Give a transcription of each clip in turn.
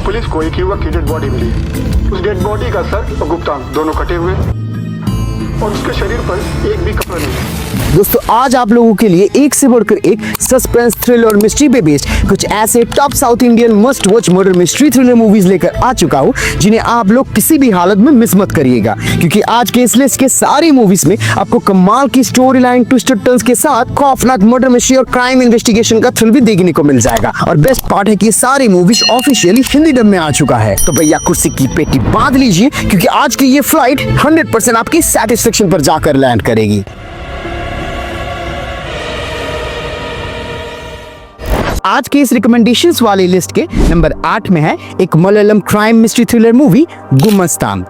Police को एक युवक की डेड बॉडी मिली। उस डेड बॉडी का सर और गुप्तांग दोनों कटे हुए और उसके शरीर पर एक भी कपड़ा नहीं। दोस्तों आज आप लोगों के लिए एक से बढ़कर एक सस्पेंस थ्रिलर और मिस्ट्री पे बेस्ड कुछ ऐसे top south Indian must watch murder mystery thriller movies लेकर आ चुका हूं जिन्हें आप लोग किसी भी हालत में मिस मत करिएगा, क्योंकि आज के इस लिस्ट के सारी मूवीज में आपको कमाल की स्टोरी लाइन, ट्विस्टेड टर्न्स के साथ खौफनाक मर्डर मिस्ट्री और क्राइम इन्वेस्टिगेशन का थ्रिल भी देखने को मिल जाएगा। और बेस्ट पार्ट है कि सारी मूवीज ऑफिशियली हिंदी डब में आ चुका है। तो भैया कुर्सी की पेटी बांध लीजिए, क्योंकि आज की ये फ्लाइट 100% आपकी सेटिस्फेक्शन पर जाकर लैंड करेगी। आज के इस रिकमेंडेशंस वाली लिस्ट के नंबर 8 में है एक Malayalam crime mystery thriller movie Gumasthan.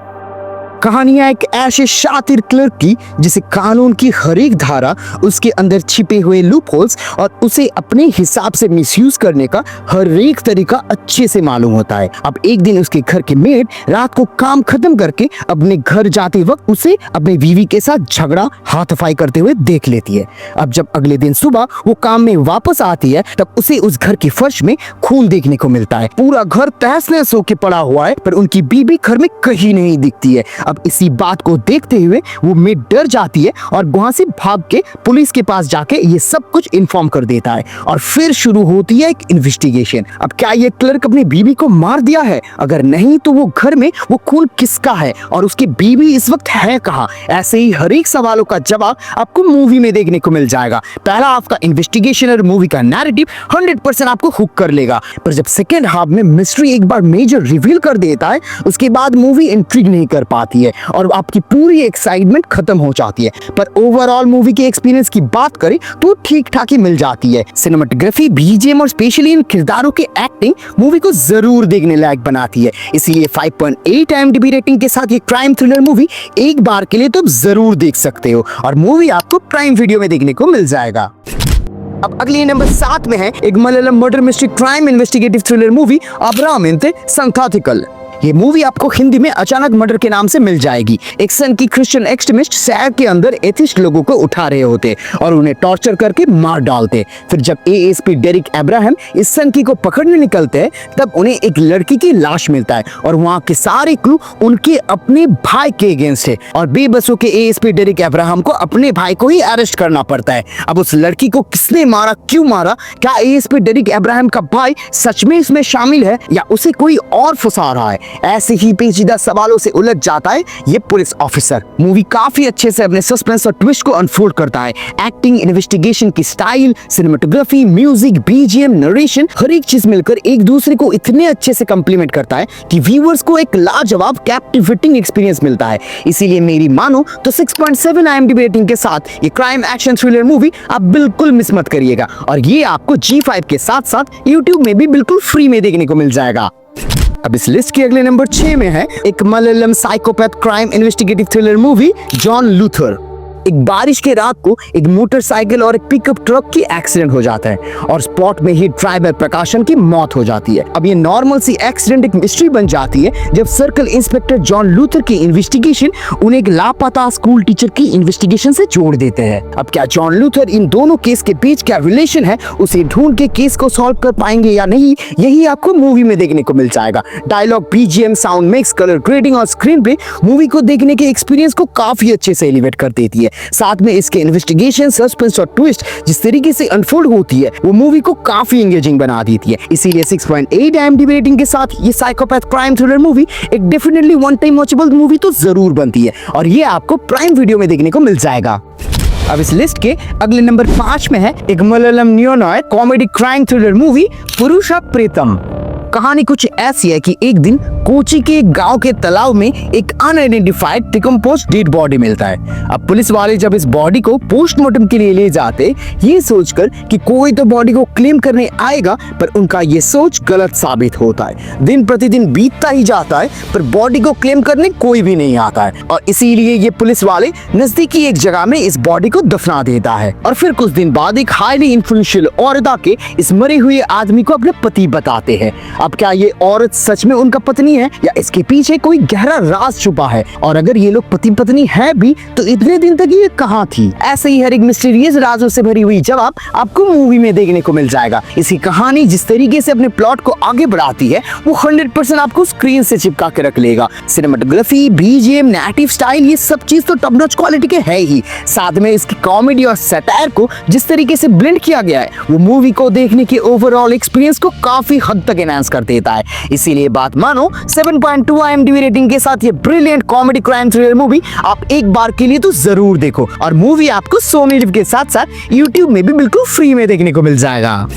कहानियां एक ऐसे शातिर क्लर्क की जिसे कानून की हर एक धारा, उसके अंदर छिपे हुए लूप होल्स और उसे अपने हिसाब से मिसयूज करने का हर एक तरीका अच्छे से मालूम होता है। अब एक दिन उसके घर के मेड रात को काम खत्म करके अपने घर जाते वक्त उसे अपने बीवी के साथ झगड़ा हाथापाई करते हुए देख लेती है। अब जब अगले दिन सुबह वो काम में वापस आती है तब उसे उस घर के फर्श में खून देखने को मिलता है। पूरा घर तहस नहस होके पड़ा हुआ है, पर उनकी बीवी घर में कहीं नहीं दिखती है। अब इसी बात को देखते हुए वो मेड डर जाती है और वहां से भाग के पुलिस के पास जाके ये सब कुछ इन्फॉर्म कर देता है और फिर शुरू होती है एक इन्वेस्टिगेशन। अब क्या ये क्लर्क अपनी बीवी को मार दिया है? अगर नहीं तो वो घर में वो खून किसका है और उसकी बीवी इस वक्त है कहाँ? ऐसे ही हर एक सवालों का जवाब आपको मूवी में देखने को मिल जाएगा। पहला आपका इन्वेस्टिगेशन और मूवी का नैरेटिव 100% आपको हुक कर लेगा, पर जब सेकेंड हाफ में मिस्ट्री एक बार मेजर रिवील कर देता है उसके बाद मूवी इंट्रिग नहीं कर पाती है और आपकी पूरी एक्साइटमेंट खत्म हो जाती है। पर ओवरऑल मूवी के एक्सपीरियंस की बात करें तो ठीक ठाक ही मिल जाती है। सिनेमेटोग्राफी, बीजीएम और स्पेशली इन किरदारों के एक्टिंग मूवी को जरूर देखने लायक बनाती है। इसीलिए 5.8 IMDb रेटिंग के साथ ये क्राइम थ्रिलर मूवी एक बार के लिए तो जरूर देख सकते हो और मूवी आपको प्राइम वीडियो में देखने को मिल जाएगा। अब अगली नंबर 7 में है एक Malayalam murder mystery crime investigative thriller movie Abrahaminte Santhathikal. ये मूवी आपको हिंदी में अचानक मर्डर के नाम से मिल जाएगी। एक सन की क्रिश्चियन एक्सट्रीमिस्ट शहर के अंदर एथिस्ट लोगों को उठा रहे होते और उन्हें टॉर्चर करके मार डालते। फिर जब एएसपी डेरिक अब्राहम इस सनकी को पकड़ने निकलते हैं तब उन्हें एक लड़की की लाश मिलता है और वहां के सारे क्लू उनके अपने भाई के अगेंस्ट है और बेबसों के एएसपी डेरिक अब्राहम को अपने भाई को ही अरेस्ट करना पड़ता है। अब उस लड़की को किसने मारा, क्यों मारा, क्या एएसपी डेरिक अब्राहम का भाई सच में इसमें शामिल है या उसे कोई और फंसा रहा है? ऐसे ही पेचीदा सवालों से उलझ जाता है ये पुलिस ऑफिसर। मूवी काफी अच्छे से अपने सस्पेंस और ट्विस्ट को अनफोल्ड करता है। एक्टिंग, इन्वेस्टिगेशन की style, cinematography, music, BGM, narration, हर एक चीज मिलकर एक दूसरे को इतने अच्छे से कंप्लीमेंट करता है कि व्यूअर्स को एक लाजवाब कैप्टिवेटिंग एक्सपीरियंस मिलता है। इसीलिए मेरी मानो तो 6.7 IMDb रेटिंग के साथ ये क्राइम एक्शन थ्रिलर मूवी आप बिल्कुल मिस मत करिएगा और ये आपको G5 के साथ साथ YouTube में भी बिल्कुल फ्री में देखने को मिल जाएगा। अब इस लिस्ट के अगले नंबर 6 में है एक Malayalam psychopath crime investigative thriller movie John Luther. एक बारिश के रात को एक मोटरसाइकिल और एक पिकअप ट्रक की एक्सीडेंट हो जाता है और स्पॉट में ही ड्राइवर प्रकाशन की मौत हो जाती है। अब ये नॉर्मल सी एक्सीडेंट एक मिस्ट्री बन जाती है जब सर्कल इंस्पेक्टर जॉन लूथर की इन्वेस्टिगेशन उन्हें एक लापता स्कूल टीचर की इन्वेस्टिगेशन से जोड़ देते हैं। अब क्या जॉन लूथर इन दोनों केस के बीच क्या रिलेशन है, उसे ढूंढ के केस को सॉल्व कर पाएंगे या नहीं, यही आपको मूवी में देखने को मिल जाएगा। Dialogue, BGM, sound mix, colour grading और स्क्रीन पे मूवी को देखने के एक्सपीरियंस को काफी अच्छे से एलिवेट कर देती है। साथ में इसके इन्वेस्टिगेशन, सस्पेंस और ट्विस्ट जिस तरीके से अनफोल्ड होती है वो मूवी को काफी एंगेजिंग बना देती है। इसीलिए 6.8 IMDb रेटिंग के साथ ये साइकोपैथ क्राइम थ्रिलर मूवी एक definitely one time watchable movie तो जरूर बनती है और ये आपको प्राइम वीडियो में देखने को मिल जाएगा। अब इस लिस्ट के अगले नंबर 5 में है एक Malayalam neo comedy crime thriller movie पुरुषा प्रीतम। कहानी कुछ ऐसी है कि एक दिन कोची के एक गांव के तालाब में एक अनआइडेंटिफाइड डिकम्पोज्ड डेड बॉडी मिलता है। अब पुलिस वाले जब इस बॉडी को पोस्टमार्टम के लिए ले जाते ये सोचकर कि कोई तो बॉडी को क्लेम करने आएगा, पर उनका ये सोच गलत साबित होता है। दिन प्रतिदिन बीतता ही जाता है पर बॉडी को क्लेम करने कोई भी नहीं आता है और इसीलिए ये पुलिस वाले नजदीकी एक जगह में इस बॉडी को दफना देता है और फिर कुछ दिन बाद एक हाईली इन्फ्लुएंशियल औरत आके इस मरे हुए आदमी को अपने पति बताते हैं। अब क्या ये औरत सच में उनका पत्नी है या इसके पीछे कोई गहरा राज छुपा है, और अगर ये लोग पति पत्नी है भी तो इतने दिन तक ये कहाँ थी। ऐसे ही हर एक मिस्टीरियस राजों से भरी हुई जवाब आपको मूवी में देखने को मिल जाएगा। इसी कहानी जिस तरीके से अपने प्लॉट को आगे बढ़ाती है वो 100% आपको स्क्रीन से चिपका के रख लेगा। सिनेमेटोग्राफी, बीजीएम, नैरेटिव स्टाइल, ये सब चीज तो टॉप नॉच क्वालिटी के है ही, साथ में इसकी कॉमेडी और सैटायर को जिस तरीके से ब्लेंड किया गया है वो मूवी को देखने के ओवरऑल एक्सपीरियंस को काफी हद तक एनहांस कर देता है। इसीलिए बात मानो 7.2 IMDb रेटिंग के साथ ये brilliant comedy crime thriller movie आप एक बार के लिए तो जरूर देखो, और मूवी आपको सोनी लिव के साथ साथ यूट्यूब में भी बिल्कुल फ्री में देखने को मिल जाएगा।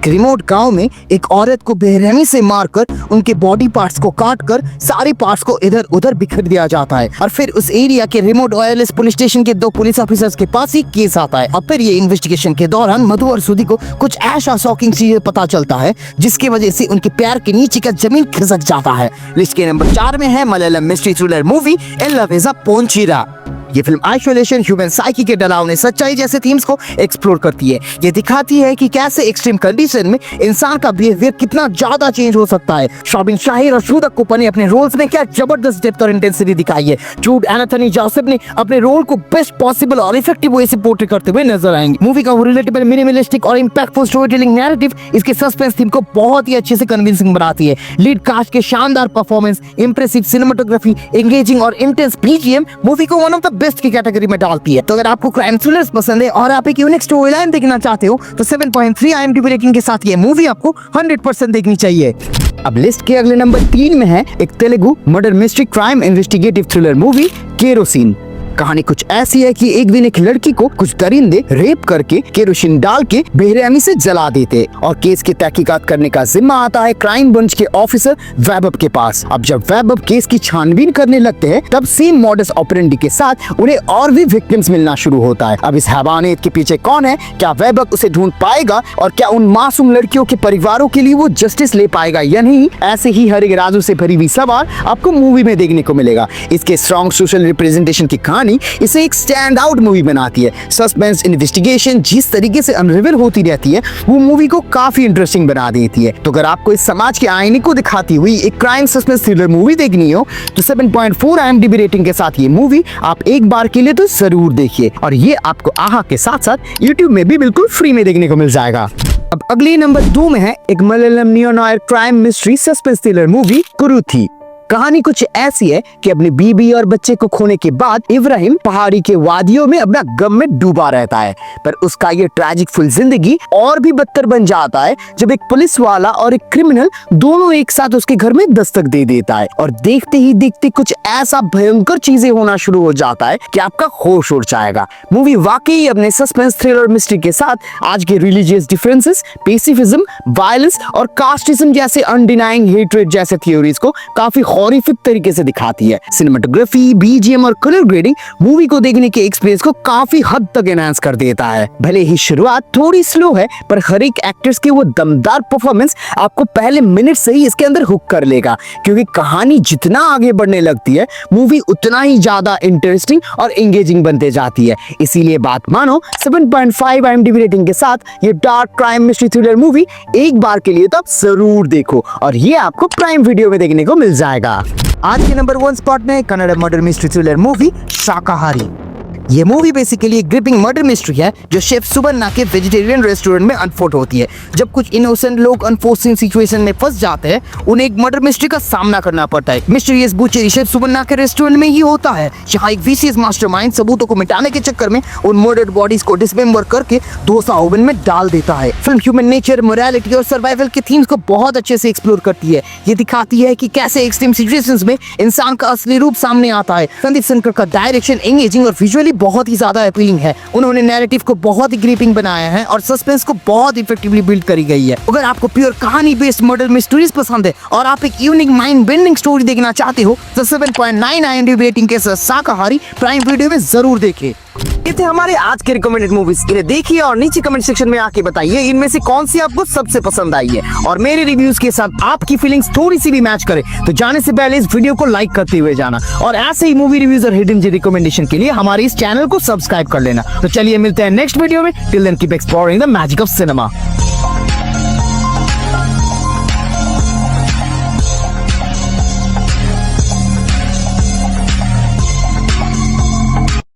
रिमोट गांव में एक औरत को बेरहमी से मारकर उनके बॉडी पार्ट्स को काटकर सारे पार्ट्स को इधर उधर बिखर दिया जाता है, और फिर उस एरिया के रिमोट वायरलेस पुलिस स्टेशन के 2 पुलिस ऑफिसर्स के पास ही केस आता है। और फिर ये इन्वेस्टिगेशन के दौरान मधु और सुधी को कुछ ऐसा शॉकिंग चीजें पता चलता है जिसकी वजह से उनके पैर के नीचे का जमीन खिसक जाता है। लिस्ट के नंबर 4 में है Malayalam mystery thriller movie in love is a पोंचीरा। ये फिल्म आइसोलेशन, ह्यूमन साइकी के डरावने सच्चाई जैसे थीम्स को एक्सप्लोर करती है। ये दिखाती है कि कैसे एक्सट्रीम कंडीशन में इंसान का बिहेवियर कितना ज्यादा चेंज हो सकता है। शॉबिन शाहिर और श्रुदक कोपन ने अपने रोल्स में क्या जबरदस्त डेप्थ और इंटेंसिटी दिखाई है। जूड एंथनी जोसेफ ने अपने रोल को बेस्ट पॉसिबल और इफेक्टिव वे से पोर्ट्रे करते हुए नजर आएंगे। मूवी का रिलेटेबल, मिनिमलिस्टिक और इंपैक्टफुल स्टोरी टेलिंग नैरेटिव इसके सस्पेंस थीम को बहुत ही अच्छे से कन्विंसिंग बनाती है। लीड कास्ट के शानदार परफॉर्मेंस, इंप्रेसिव सिनेमेटोग्राफी, एंगेजिंग और इंटेंस बीजीएम मूवी को वन ऑफ द बेस्ट की कैटेगरी में डालती है। तो अगर आपको क्राइम थ्रिलर्स पसंद है और आप एक यूनिक स्टोरी लाइन देखना चाहते हो तो 7.3 IMDb रेटिंग के साथ ये मूवी आपको 100% देखनी चाहिए। अब लिस्ट के अगले नंबर 3 में है एक Telugu murder mystery crime investigative thriller movie kerosene. कहानी कुछ ऐसी है कि एक दिन एक लड़की को कुछ दरिंदे रेप करके केरोसिन डाल के बेरहमी से जला देते, और केस की तहकीकात करने का जिम्मा आता है क्राइम ब्रांच के ऑफिसर वैभव के पास। अब जब वैभव केस की छानबीन करने लगते हैं तब सेम मॉडस ऑपरेंडी के साथ उन्हें और भी विक्टिम्स मिलना शुरू होता है। अब इस हैवानियत के पीछे कौन है, क्या वैभव उसे ढूंढ पाएगा और क्या उन मासूम लड़कियों के परिवारों के लिए वो जस्टिस ले पाएगा या नहीं, ऐसे ही हर एक राजों से भरी हुई सवाल आपको मूवी में देखने को मिलेगा। इसके स्ट्रॉन्ग सोशल रिप्रेजेंटेशन की कहानी इसे एक स्टैंड आउट मूवी बनाती है। सस्पेंस, इन्वेस्टिगेशन जिस तरीके से अनरिवील होती रहती है वो मूवी को काफी इंटरेस्टिंग बना देती है। तो अगर आपको इस समाज के आईने को दिखाती हुई एक क्राइम सस्पेंस थ्रिलर मूवी देखनी हो तो 7.4 IMDb रेटिंग के साथ ये मूवी आप एक बार के लिए तो जरूर देखिए, और ये आपको आहा के साथ साथ यूट्यूब में भी बिल्कुल फ्री में देखने को मिल जाएगा। अब अगले नंबर 2 में है एक Malayalam neo-noir crime mystery suspense thriller movie Kuruthi. कहानी कुछ ऐसी है कि अपनी बीबी और बच्चे को खोने के बाद इब्राहिम पहाड़ी के वादियों में अपना गम में डूबा रहता है, पर उसका ये ट्रैजिक फुल जिंदगी और भी बदतर बन जाता है जब एक पुलिस वाला और एक क्रिमिनल दोनों एक साथ उसके घर में दस्तक दे देता है, और देखते ही देखते कुछ ऐसा भयंकर चीजें होना शुरू हो जाता है कि आपका होश उड़ जाएगा। मूवी वाकई अपने सस्पेंस, थ्रिलर, मिस्ट्री के साथ आज के रिलीजियस डिफरेंसेस, पेसिफिज्म, वायलेंस और कास्टिज्म जैसे अनडिनाइंग हेट्रेड जैसे थ्योरीज को काफी हॉरिफिक तरीके से दिखाती है। सिनेमेटोग्राफी, बीजीएम और कलर ग्रेडिंग मूवी को देखने के एक्सपीरियंस को काफी हद तक एनहांस कर देता है। भले ही शुरुआत थोड़ी स्लो है पर हर एक एक्टर्स के वो दमदार परफॉर्मेंस आपको पहले मिनट से ही इसके अंदर हुक कर लेगा, क्योंकि कहानी जितना आगे बढ़ने लगती है मूवी उतना ही ज्यादा इंटरेस्टिंग और एंगेजिंग बनते जाती है। इसीलिए बात मानो 7.5 IMDb रेटिंग के साथ ये dark crime mystery thriller movie एक बार के लिए तो आप जरूर देखो, और ये आपको प्राइम वीडियो में देखने को मिल जाएगा। आज के नंबर 1 स्पॉट में Kannada murder mystery thriller movie शाकाहारी। ये मूवी बेसिकली एक ग्रिपिंग मर्डर मिस्ट्री है जो शेफ सुबन्ना के वेजिटेरियन रेस्टोरेंट में अनफोल्ड होती है। जब कुछ इनोसेंट लोग अनफोर्सिंग सिचुएशन में फंस जाते हैं उन्हें एक मर्डर मिस्ट्री का सामना करना पड़ता है। मिस्टीरियस बुचरी शेफ सुबन्ना के रेस्टोरेंट में ही होता है, जहाँ एक विशियस मास्टरमाइंड सबूतों को मिटाने के चक्कर में उन मर्डर्ड बॉडीज को डिसमेंबर करके डोसा ओवन में डाल देता है। फिल्म ह्यूमन नेचर, मोरालिटी और सर्वाइवल के थीम्स को बहुत अच्छे से एक्सप्लोर करती है। ये दिखाती है कि कैसे एक्सट्रीम सिचुएशंस में इंसान का असली रूप सामने आता है। संदीप शंकर का डायरेक्शन एंगेजिंग और विजुअली बहुत ही ज्यादा अपीलिंग है। उन्होंने नैरेटिव को बहुत ही ग्रिपिंग बनाया है और सस्पेंस को बहुत इफेक्टिवली बिल्ड करी गई है। अगर आपको प्योर कहानी बेस्ड मर्डर मिस्ट्रीज पसंद है और आप एक यूनिक माइंड बेंडिंग स्टोरी देखना चाहते हो तो 7.9 IMDb रेटिंग के साथ शाकाहारी प्राइम वीडियो में जरूर देखें। ये थे हमारे आज के रिकमेंडेड मूवीज। इन्हें देखिए और नीचे कमेंट सेक्शन में आके बताइए इनमें से कौन सी आपको सबसे पसंद आई है, और मेरे रिव्यूज के साथ आपकी फीलिंग्स थोड़ी सी भी मैच करे तो जाने से पहले इस वीडियो को लाइक करते हुए जाना, और ऐसे ही मूवी रिव्यूज और हिडन जी रिकमेंडेशन के लिए हमारे इस चैनल को सब्सक्राइब कर लेना। तो चलिए मिलते हैं नेक्स्ट वीडियो में। Till then keep exploring the magic of cinema.